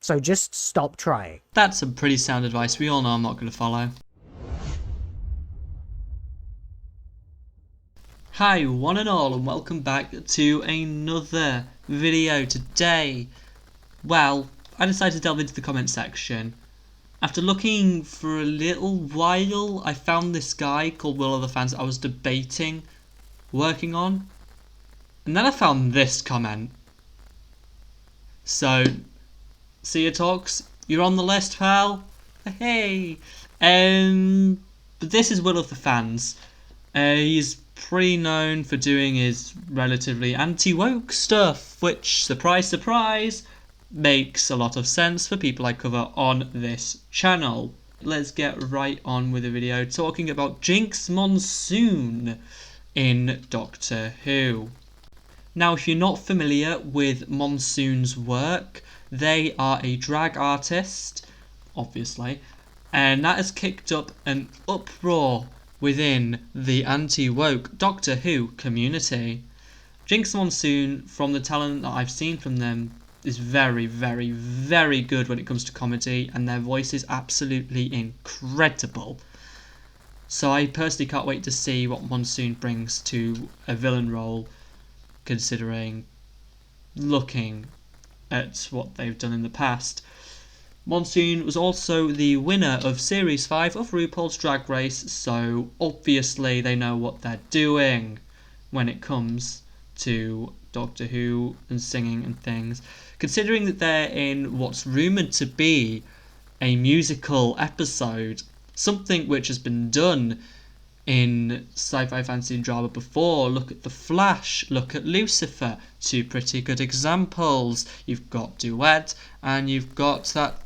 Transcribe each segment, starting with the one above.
so just stop trying. That's some pretty sound advice we all know I'm not going to follow. Hi one and all, and welcome back to another video today. Well, I decided to delve into the comment section. After looking for a little while, I found this guy called Will of the Fans that I was debating working on, and then I found this comment. So, see ya talks, you're on the list, pal. Hey, but this is Will of the Fans. He's pretty known for doing his relatively anti-woke stuff, which, surprise surprise, makes a lot of sense for people I cover on this channel. Let's get right on with the video, talking about Jinkx Monsoon in Doctor Who. Now, if you're not familiar with Monsoon's work, they are a drag artist, obviously, and that has kicked up an uproar within the anti-woke Doctor Who community. Jinkx Monsoon, from the talent that I've seen from them, is very, very, very good when it comes to comedy, and their voice is absolutely incredible. So I personally can't wait to see what Monsoon brings to a villain role, considering looking at what they've done in the past. Monsoon was also the winner of Series 5 of RuPaul's Drag Race, so obviously they know what they're doing when it comes to Doctor Who and singing and things. Considering that they're in what's rumoured to be a musical episode, something which has been done in sci-fi, fantasy and drama before. Look at The Flash, look at Lucifer, two pretty good examples. You've got Duet, and you've got that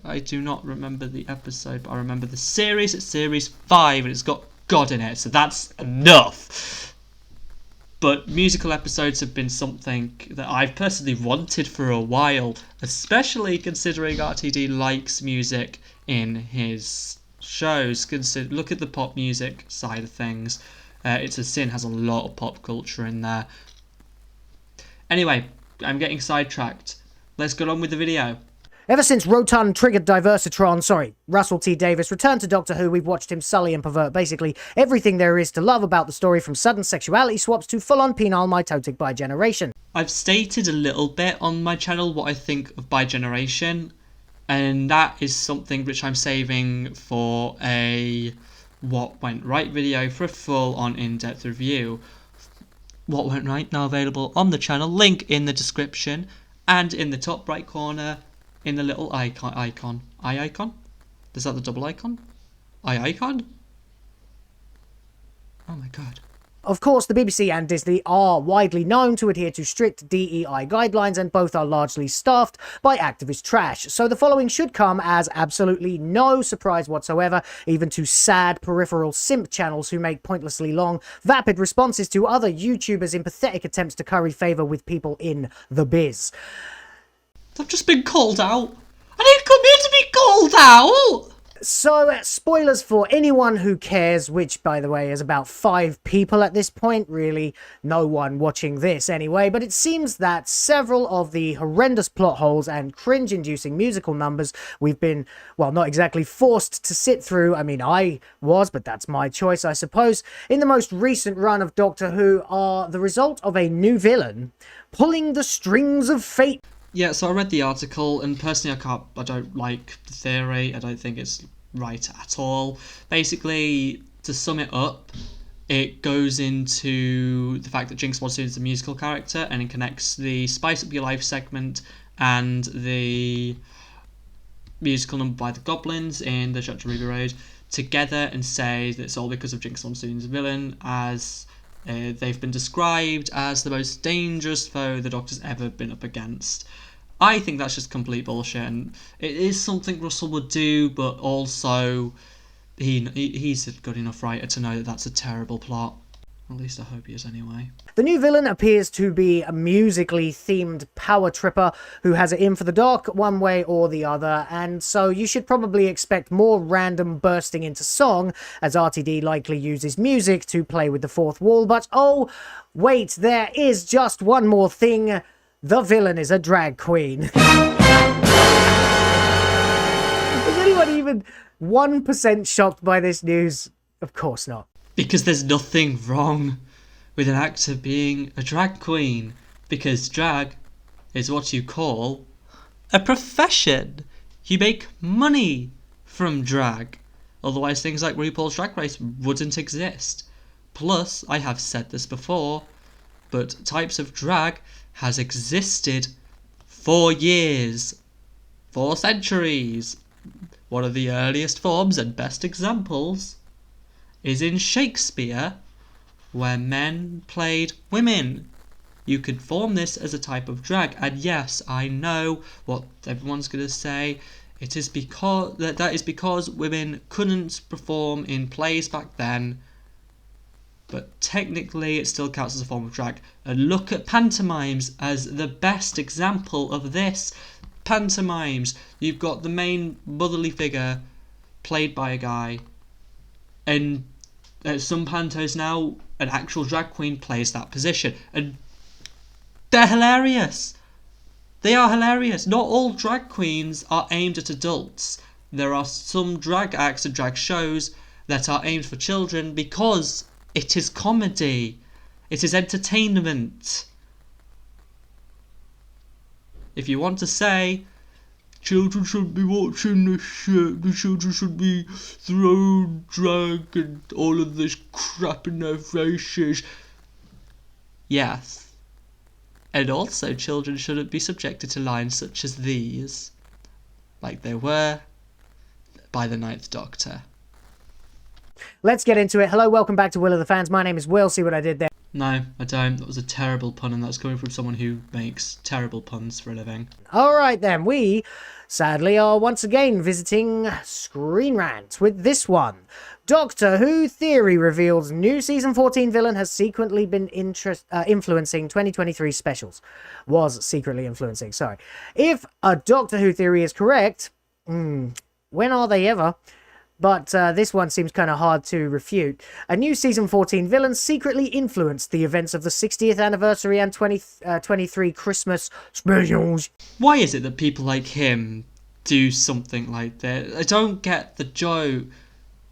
I do not remember the episode, but I remember the series. It's Series 5 and it's got God in it, so that's enough. But musical episodes have been something that I've personally wanted for a while, especially considering RTD likes music in his shows. Look at the pop music side of things. It's a Sin has a lot of pop culture in there. Anyway, I'm getting sidetracked. Let's get on with the video. Ever since Rotund-triggered Russell T Davies returned to Doctor Who, we've watched him sully and pervert basically everything there is to love about the story, from sudden sexuality swaps to full-on penile mitotic bi-generation. I've stated a little bit on my channel what I think of bi-generation, and that is something which I'm saving for a What Went Right video for a full-on in-depth review. What Went Right now available on the channel, link in the description, and in the top right corner in the little icon. Is that the double icon? Icon? Oh my god. Of course, the BBC and Disney are widely known to adhere to strict DEI guidelines, and both are largely staffed by activist trash. So the following should come as absolutely no surprise whatsoever, even to sad peripheral simp channels who make pointlessly long, vapid responses to other YouTubers in pathetic attempts to curry favour with people in the biz. I've just been called out. I didn't come here to be called out! So, spoilers for anyone who cares, which, by the way, is about 5 people at this point. Really, no one watching this anyway. But it seems that several of the horrendous plot holes and cringe-inducing musical numbers we've been, well, not exactly forced to sit through. I mean, I was, but that's my choice, I suppose. In the most recent run of Doctor Who are the result of a new villain pulling the strings of fate. Yeah, so I read the article, and personally I don't like the theory. I don't think it's right at all. Basically, to sum it up, it goes into the fact that Jinkx Monsoon is a musical character, and it connects the Spice Up Your Life segment and the musical number by the Goblins in the Shut to Ruby Road together, and say that it's all because of Jinkx Monsoon's villain, as they've been described as the most dangerous foe the Doctor's ever been up against. I think that's just complete bullshit, and it is something Russell would do, but also he's a good enough writer to know that that's a terrible plot. At least I hope he is anyway. The new villain appears to be a musically themed power tripper who has it in for the dark one way or the other, and so you should probably expect more random bursting into song, as RTD likely uses music to play with the fourth wall. But oh, wait, there is just one more thing. The villain is a drag queen. even 1% shocked by this news? Of course not. Because there's nothing wrong with an actor being a drag queen. Because drag is what you call a profession. You make money from drag. Otherwise things like RuPaul's Drag Race wouldn't exist. Plus, I have said this before, but types of drag has existed for years. For centuries. One of the earliest forms and best examples is in Shakespeare, where men played women. You could form this as a type of drag, and yes, I know what everyone's going to say. It is because that is because women couldn't perform in plays back then, but technically it still counts as a form of drag. And look at pantomimes as the best example of this. Pantomimes, you've got the main motherly figure played by a guy, and some pantos now an actual drag queen plays that position, and they're hilarious. They are hilarious. Not all drag queens are aimed at adults. There are some drag acts and drag shows that are aimed for children because it is comedy. It is entertainment. If you want to say children shouldn't be watching this shit, the children should be throwing drag and all of this crap in their faces. Yes. And also children shouldn't be subjected to lines such as these, like they were by the Ninth Doctor. Let's get into it. Hello, welcome back to Will of the Fans. My name is Will. See what I did there? No, I don't. That was a terrible pun, and that's coming from someone who makes terrible puns for a living. Alright then, we sadly are once again visiting Screen Rant with this one. Doctor Who theory reveals new season 14 villain has secretly been influencing 2023 specials. Was secretly influencing, sorry. If a Doctor Who theory is correct, when are they ever? But this one seems kind of hard to refute. A new season 14 villain secretly influenced the events of the 60th anniversary and 2023 Christmas specials. Why is it that people like him do something like that? I don't get the joke.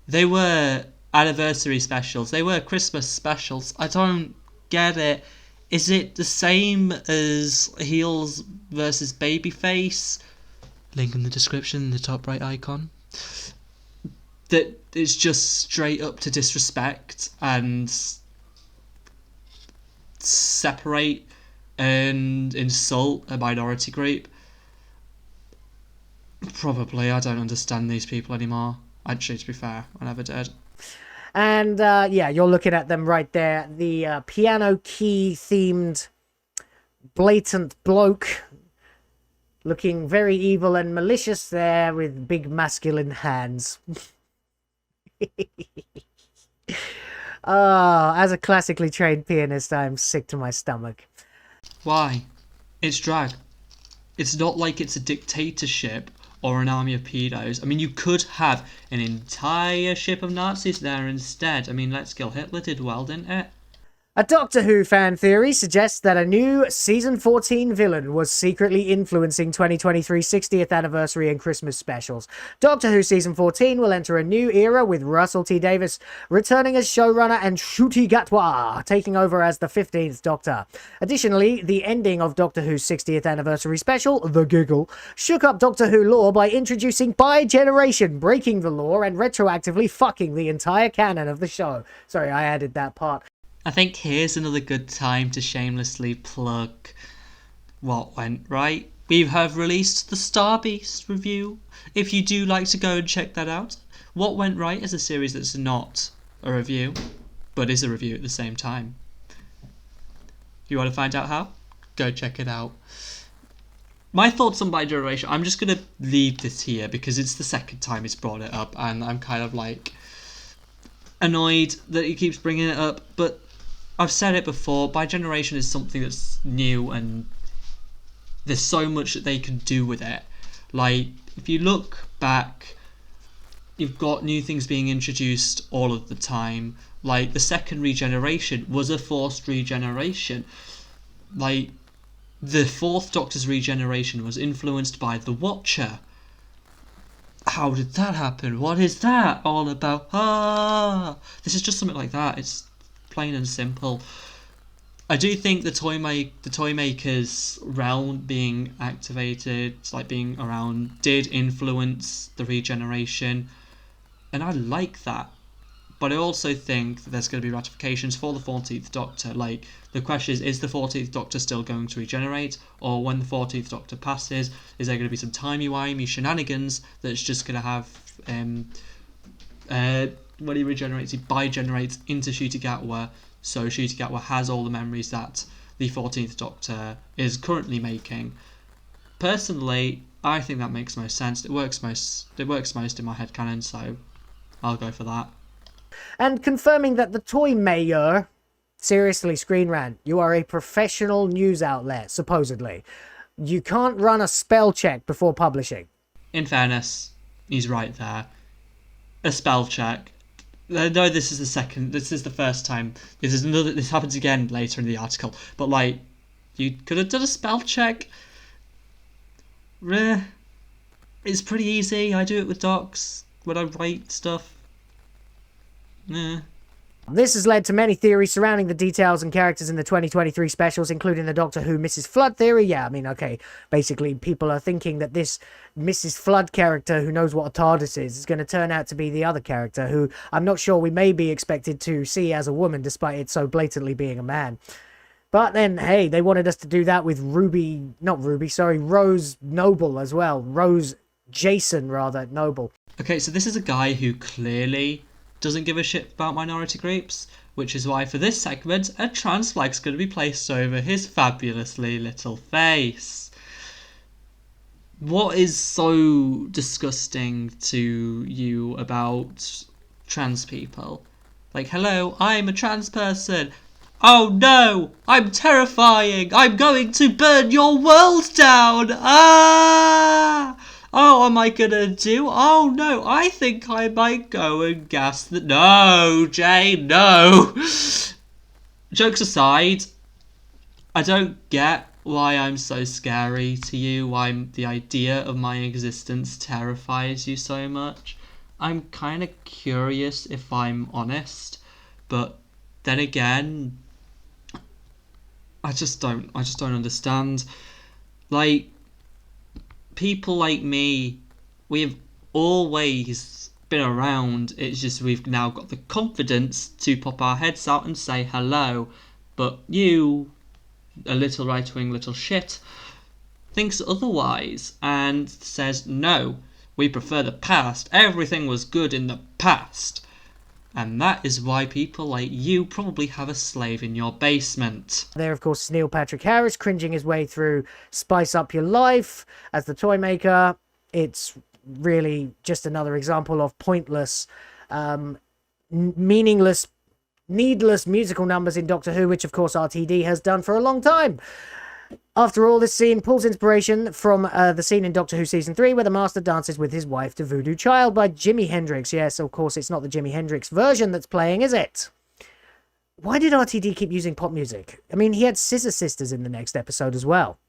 They were anniversary specials. They were Christmas specials. I don't get it. Is it the same as Heels versus Babyface? Link in the description, the top right icon. That it's just straight up to disrespect and separate and insult a minority group. Probably. I don't understand these people anymore. Actually, to be fair, I never did. And yeah, you're looking at them right there. The piano key themed blatant bloke looking very evil and malicious there with big masculine hands. As a classically trained pianist, I'm sick to my stomach. Why? It's drag. It's not like it's a dictatorship or an army of pedos. I mean, you could have an entire ship of Nazis there instead. I mean, Let's Kill Hitler did well, didn't it? A Doctor Who fan theory suggests that a new Season 14 villain was secretly influencing 2023 60th anniversary and Christmas specials. Doctor Who Season 14 will enter a new era with Russell T Davies returning as showrunner and Ncuti Gatwa taking over as the 15th Doctor. Additionally, the ending of Doctor Who's 60th anniversary special, The Giggle, shook up Doctor Who lore by introducing bi-generation, breaking the law and retroactively fucking the entire canon of the show. Sorry, I added that part. I think here's another good time to shamelessly plug what went right. We have released the Star Beast review. If you do like to go and check that out. What Went Right is a series that's not a review, but is a review at the same time. If you want to find out how, go check it out. My thoughts on bi-generation, I'm just going to leave this here because it's the second time he's brought it up and I'm kind of like annoyed that he keeps bringing it up, but I've said it before, bi-generation is something that's new and there's so much that they can do with it. Like, if you look back, you've got new things being introduced all of the time. Like, the second regeneration was a forced regeneration. Like, the fourth Doctor's regeneration was influenced by the Watcher. how did that happen? What is that all about? Ah, this is just something like that. It's plain and simple. I do think the toy maker's realm being activated, like being around, did influence the regeneration, and I like that. But I also think that there's going to be ratifications for the 14th Doctor. Like, the question is the 14th Doctor still going to regenerate? Or when the 14th Doctor passes, is there going to be some timey-wimey shenanigans that's just going to have... when he regenerates, he bi-generates into Ncuti Gatwa, so Ncuti Gatwa has all the memories that the 14th Doctor is currently making. Personally, I think that makes most sense. It works most in my headcanon, so I'll go for that. And confirming that the Toy Mayor... Seriously, Screen Rant, you are a professional news outlet, supposedly. You can't run a spell check before publishing. In fairness, he's right there. A spell check. No, this is the first time. This happens again later in the article. But, like, you could have done a spell check. It's pretty easy. I do it with docs when I write stuff. This has led to many theories surrounding the details and characters in the 2023 specials, including the Doctor Who Mrs. Flood theory. Yeah, I mean, okay, basically people are thinking that this Mrs. Flood character who knows what a TARDIS is going to turn out to be the other character who I'm not sure we may be expected to see as a woman, despite it so blatantly being a man. But then, hey, they wanted us to do that with Rose Noble as well. Rose Jason, rather, Noble. Okay, so this is a guy who clearly doesn't give a shit about minority groups, which is why for this segment, a trans flag's going to be placed over his fabulously little face. What is so disgusting to you about trans people? Like, hello, I'm a trans person. Oh no, I'm terrifying. I'm going to burn your world down. Ah! Oh, am I gonna do? Oh no, I think I might go and gas the... No, Jane, no! Jokes aside, I don't get why I'm so scary to you, why the idea of my existence terrifies you so much. I'm kind of curious, if I'm honest, but then again, I just don't understand. Like, people like me, we have always been around. It's just we've now got the confidence to pop our heads out and say hello. But you, a little right-wing little shit, thinks otherwise and says, no, we prefer the past. Everything was good in the past. And that is why people like you probably have a slave in your basement. There, of course, is Neil Patrick Harris cringing his way through Spice Up Your Life as the toy maker. It's really just another example of pointless, meaningless, needless musical numbers in Doctor Who, which, of course, RTD has done for a long time. After all, this scene pulls inspiration from the scene in Doctor Who Season 3 where the Master dances with his wife to Voodoo Child by Jimi Hendrix. Yes, of course, it's not the Jimi Hendrix version that's playing, is it? Why did RTD keep using pop music? I mean, he had Scissor Sisters in the next episode as well.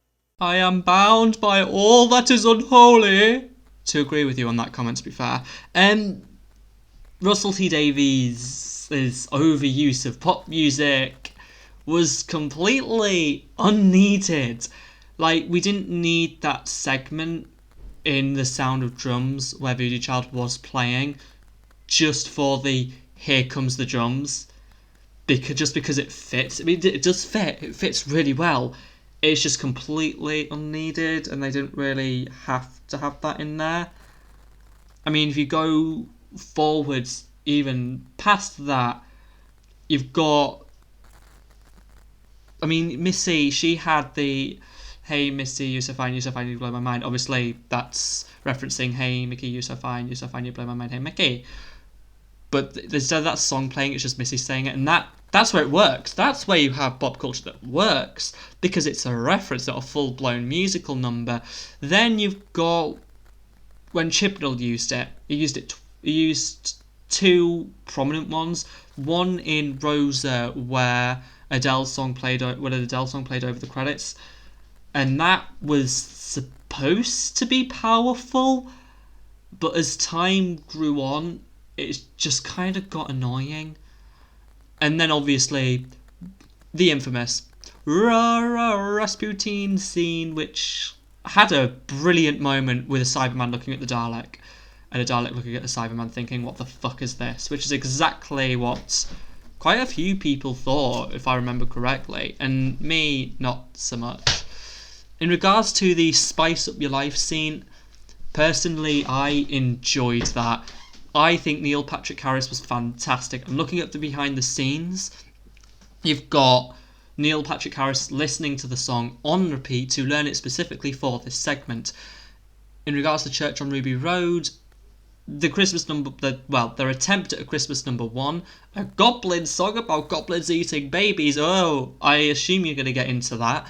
I am bound by all that is unholy to agree with you on that comment, to be fair. Russell T Davies' overuse of pop music was completely unneeded. Like, we didn't need that segment in The Sound of Drums where Voodoo Child was playing just for the here comes the drums, because it fits. I mean, it does fit. It fits really well. It's just completely unneeded, and they didn't really have to have that in there. I mean, if you go forwards even past that, you've got... I mean, Missy, she had the hey Missy, you're so fine, you blow my mind. Obviously, that's referencing hey Mickey, you're so fine, you blow my mind, hey Mickey. But instead of that song playing, it's just Missy saying it, and that's where it works. That's where you have pop culture that works, because it's a reference, not a full-blown musical number. Then you've got when Chibnall used it. He used two prominent ones. One in Rosa, where when an Adele song played over the credits, and that was supposed to be powerful, But as time grew on, it just kind of got annoying. And then obviously the infamous Rasputin scene, which had a brilliant moment with a Cyberman looking at the Dalek, and a Dalek looking at the Cyberman thinking, what the fuck is this? Which is exactly what quite a few people thought, if I remember correctly, and me, not so much. In regards to the Spice Up Your Life scene, personally, I enjoyed that. I think Neil Patrick Harris was fantastic. I'm looking at the behind the scenes. You've got Neil Patrick Harris listening to the song on repeat to learn it specifically for this segment. In regards to Church on Ruby Road, the Christmas number, their attempt at a Christmas number one, a goblin song about goblins eating babies. Oh, I assume you're going to get into that,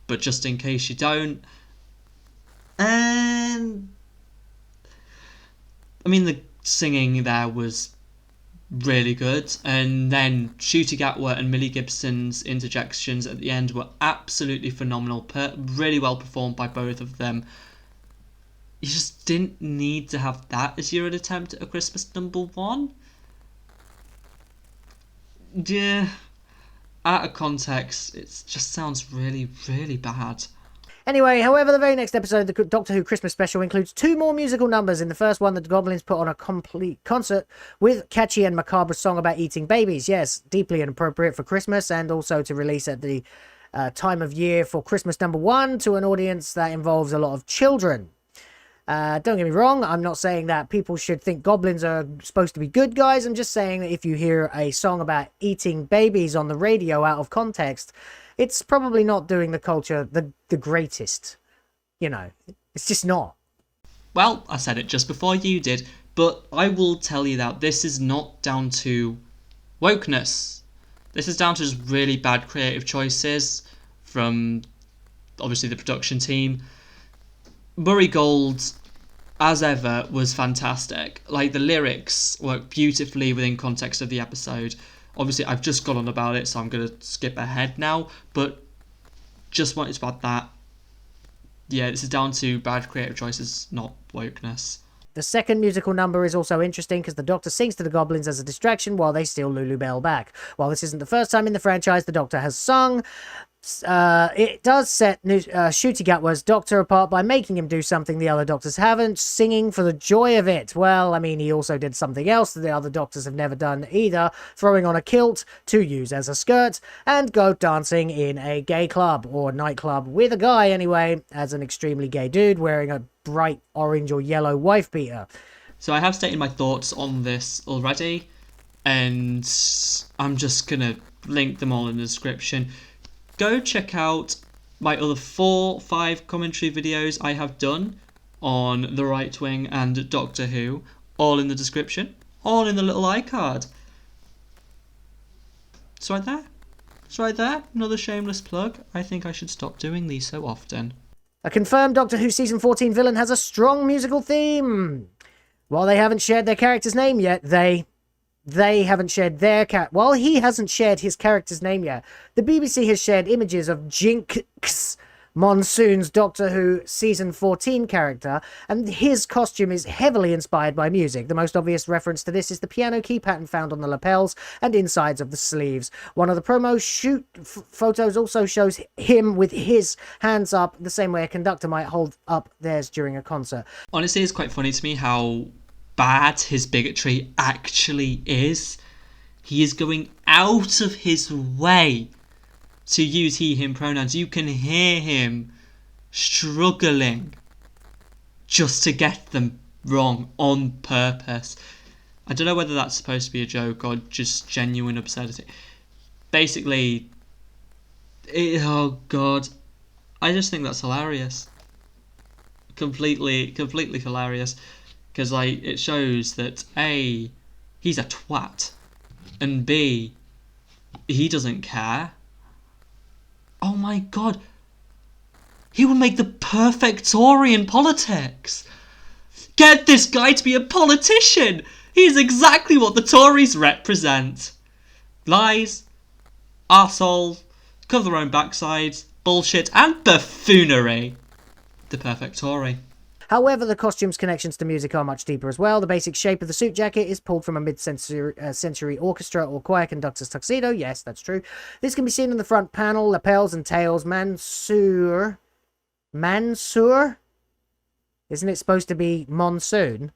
but just in case you don't. And I mean, the singing there was really good, and then Shooty Gatwa and Millie Gibson's interjections at the end were absolutely phenomenal, really well performed by both of them. You just didn't need to have that as your attempt at a Christmas number one. Yeah, out of context, it just sounds really, really bad. Anyway, however, the very next episode, the Doctor Who Christmas special, includes 2 more musical numbers. In the first one, the Goblins put on a complete concert with catchy and macabre song about eating babies. Yes, deeply inappropriate for Christmas, and also to release at the time of year for Christmas number 1 to an audience that involves a lot of children. Don't get me wrong, I'm not saying that people should think goblins are supposed to be good guys. I'm just saying that if you hear a song about eating babies on the radio out of context, it's probably not doing the culture the greatest. You know, it's just not. Well, I said it just before you did, but I will tell you that this is not down to wokeness. This is down to just really bad creative choices from, obviously, the production team. Murray Gold, as ever, was fantastic. Like, the lyrics work beautifully within context of the episode. Obviously, I've just gone on about it, so I'm going to skip ahead now, but just wanted to add that. Yeah, this is down to bad creative choices, not wokeness. The second musical number is also interesting because the Doctor sings to the goblins as a distraction while they steal Lulu Bell back. While this isn't the first time in the franchise the Doctor has sung, it does set Shooty Gatwa's Doctor apart by making him do something the other Doctors haven't, singing for the joy of it. Well, I mean, he also did something else that the other Doctors have never done either, throwing on a kilt to use as a skirt and go dancing in a gay club, or nightclub, with a guy anyway, as an extremely gay dude wearing a bright orange or yellow wife beater. So I have stated my thoughts on this already, and I'm just going to link them all in the description. Go check out my other 4-5 commentary videos I have done on The Right Wing and Doctor Who, all in the description, all in the little iCard. It's right there. It's right there. Another shameless plug. I think I should stop doing these so often. A confirmed Doctor Who Season 14 villain has a strong musical theme. While they haven't shared their character's name yet, they haven't shared their while he hasn't shared his character's name yet, the BBC has shared images of Jinkx Monsoon's Doctor Who Season 14 character, and his costume is heavily inspired by music. The most obvious reference to this is the piano key pattern found on the lapels and insides of the sleeves. One of the promo shoot photos also shows him with his hands up, the same way a conductor might hold up theirs during a concert. Honestly, it's quite funny to me how bad his bigotry actually is. He is going out of his way to use he, him pronouns. You can hear him struggling just to get them wrong on purpose. I don't know whether that's supposed to be a joke or just genuine absurdity. Basically, oh god, I just think that's hilarious. Completely hilarious. Because, like, it shows that A, he's a twat, and B, he doesn't care. Oh my god, he would make the perfect Tory in politics. Get this guy to be a politician. He is exactly what the Tories represent. Lies, arsehole, cover their own backsides, bullshit, and buffoonery. The perfect Tory. However, the costume's connections to music are much deeper as well. The basic shape of the suit jacket is pulled from a mid-century orchestra or choir conductor's tuxedo. Yes, that's true. This can be seen in the front panel, lapels and tails. Mansoor? Isn't it supposed to be Monsoon?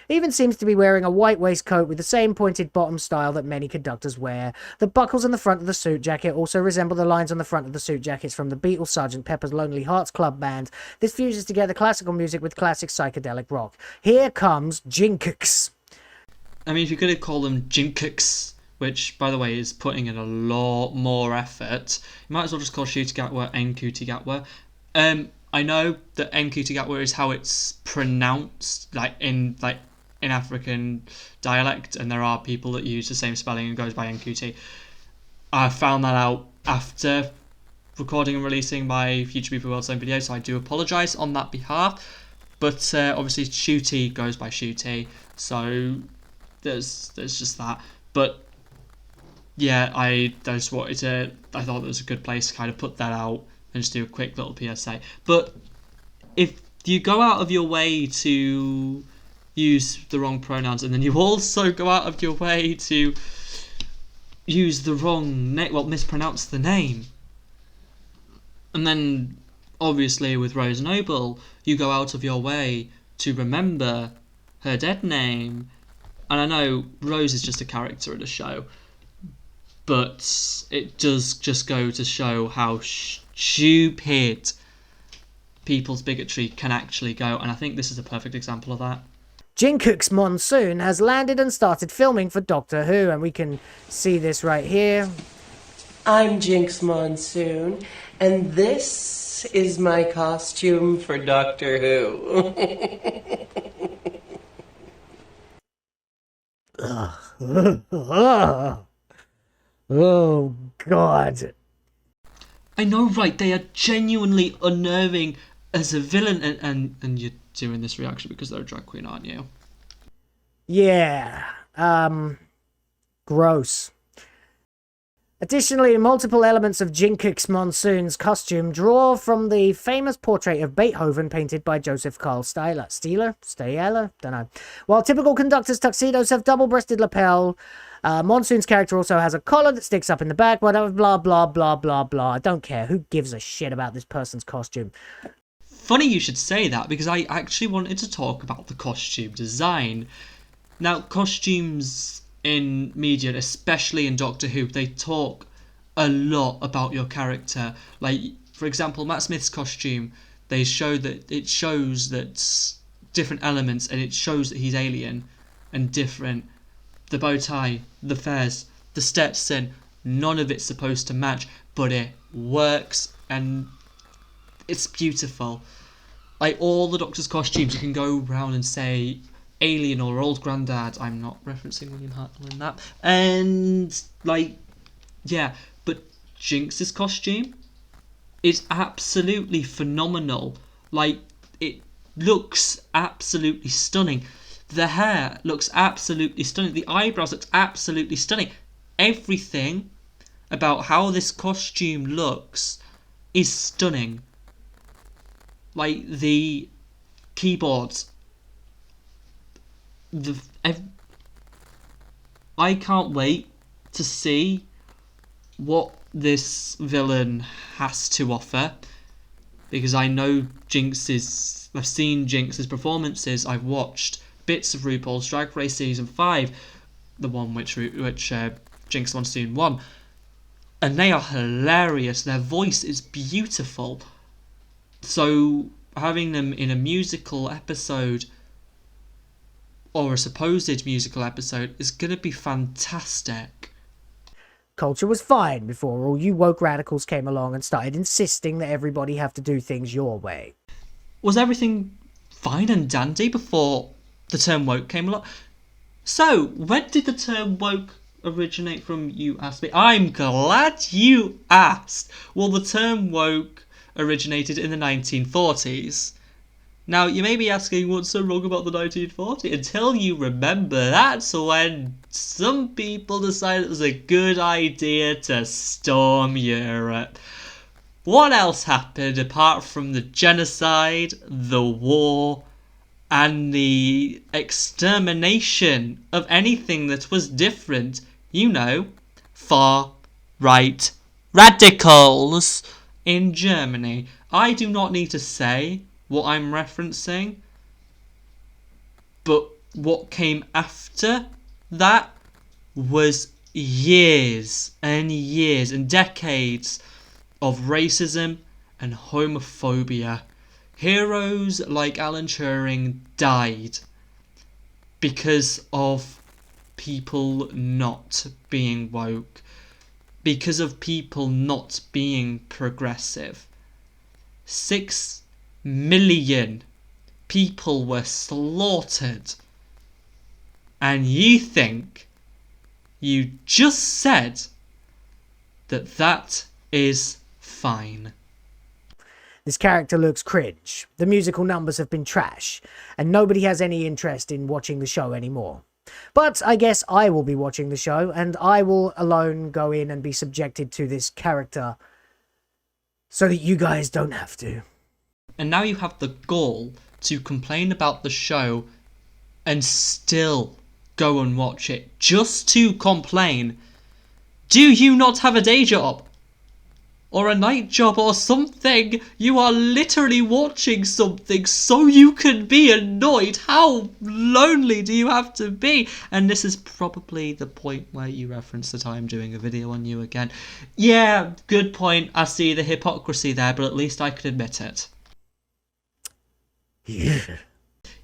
Even seems to be wearing a white waistcoat with the same pointed bottom style that many conductors wear. The buckles on the front of the suit jacket also resemble the lines on the front of the suit jackets from the Beatles' Sgt. Pepper's Lonely Hearts Club Band. This fuses together classical music with classic psychedelic rock. Here comes Jinkx. I mean, if you're going to call them Jinkx, which, by the way, is putting in a lot more effort, you might as well just call Shootigatwa Nkutigatwa. I know that Nkutigatwa is how it's pronounced, in African dialect, and there are people that use the same spelling and goes by Nkuti. I found that out after recording and releasing my Future People World Zone video, so I do apologise on that behalf. But obviously, Shooty goes by Shooty, so there's just that. But yeah, I thought it was a good place to kind of put that out and just do a quick little PSA. But if you go out of your way to use the wrong pronouns, and then you also go out of your way to use the wrong mispronounce the name, and then obviously with Rose Noble, you go out of your way to remember her dead name. And I know Rose is just a character in a show, but it does just go to show how stupid people's bigotry can actually go, and I think this is a perfect example of that. Jinkx Monsoon has landed and started filming for Doctor Who, and we can see this right here. I'm Jinkx Monsoon, and this is my costume for Doctor Who. Oh, God. I know, right? They are genuinely unnerving as a villain, and you're doing this reaction because they're a drag queen, aren't you? Yeah. Gross. Additionally, multiple elements of Jinkx Monsoon's costume draw from the famous portrait of Beethoven painted by Joseph Carl Stieler. Stieler? Don't know. While typical conductors' tuxedos have double-breasted lapel, Monsoon's character also has a collar that sticks up in the back, whatever, blah, blah, blah, blah, blah. I don't care. Who gives a shit about this person's costume? Funny you should say that, because I actually wanted to talk about the costume design. Now, costumes in media, especially in Doctor Who, they talk a lot about your character. Like, for example, Matt Smith's costume, it shows that different elements, and it shows that he's alien and different. The bow tie, the fez, the Stetson, none of it's supposed to match, but it works, and it's beautiful. Like, all the Doctor's costumes, you can go around and say alien or old granddad. I'm not referencing William Hartnell in that. And, yeah, but Jinx's costume is absolutely phenomenal. Like, it looks absolutely stunning. The hair looks absolutely stunning. The eyebrows look absolutely stunning. Everything about how this costume looks is stunning. Like, the keyboards. I can't wait to see what this villain has to offer, because I know I've seen Jinx's performances. I've watched bits of RuPaul's Drag Race Season 5, the one which Jinkx Monsoon won, and they are hilarious. Their voice is beautiful. So having them in a musical episode, or a supposed musical episode, is going to be fantastic. Culture was fine before all you woke radicals came along and started insisting that everybody have to do things your way. Was everything fine and dandy before the term woke came along? So, when did the term woke originate from, you asked me? I'm glad you asked. Well, the term woke originated in the 1940s. Now, you may be asking, what's so wrong about the 1940s? Until you remember, that's when some people decided it was a good idea to storm Europe. What else happened apart from the genocide, the war, and the extermination of anything that was different? You know, far-right radicals in Germany. I do not need to say what I'm referencing, but what came after that was years and years and decades of racism and homophobia. Heroes like Alan Turing died because of people not being woke, because of people not being progressive. 6 million people were slaughtered. And you think you just said that that is fine. This character looks cringe, the musical numbers have been trash, and nobody has any interest in watching the show anymore. But I guess I will be watching the show, and I will alone go in and be subjected to this character so that you guys don't have to. And now you have the gall to complain about the show and still go and watch it just to complain. Do you not have a day job? Or a night job or something? You are literally watching something so you can be annoyed. How lonely do you have to be? And this is probably the point where you reference that I'm doing a video on you again. Yeah, good point. I see the hypocrisy there, but at least I could admit it.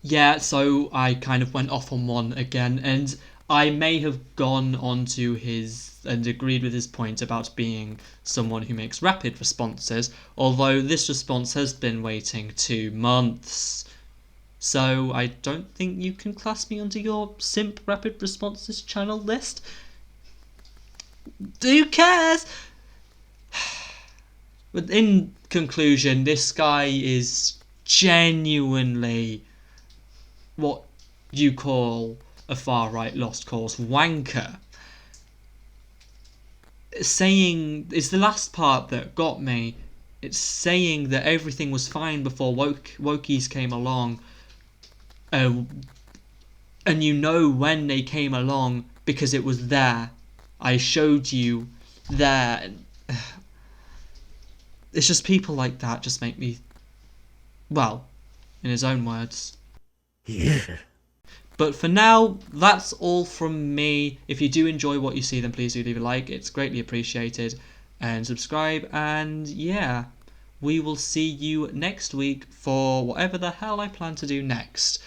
Yeah, so I kind of went off on one again, and I may have gone onto his and agreed with his point about being someone who makes rapid responses, although this response has been waiting 2 months. So I don't think you can class me under your simp rapid responses channel list. Who cares? But in conclusion, this guy is genuinely what you call a far-right lost cause wanker. Saying, it's the last part that got me. It's saying that everything was fine before wokies came along. And you know when they came along because it was there. I showed you there. It's just people like that just make me, well, in his own words. But for now, that's all from me. If you do enjoy what you see, then please do leave a like. It's greatly appreciated. And subscribe. And yeah, we will see you next week for whatever the hell I plan to do next.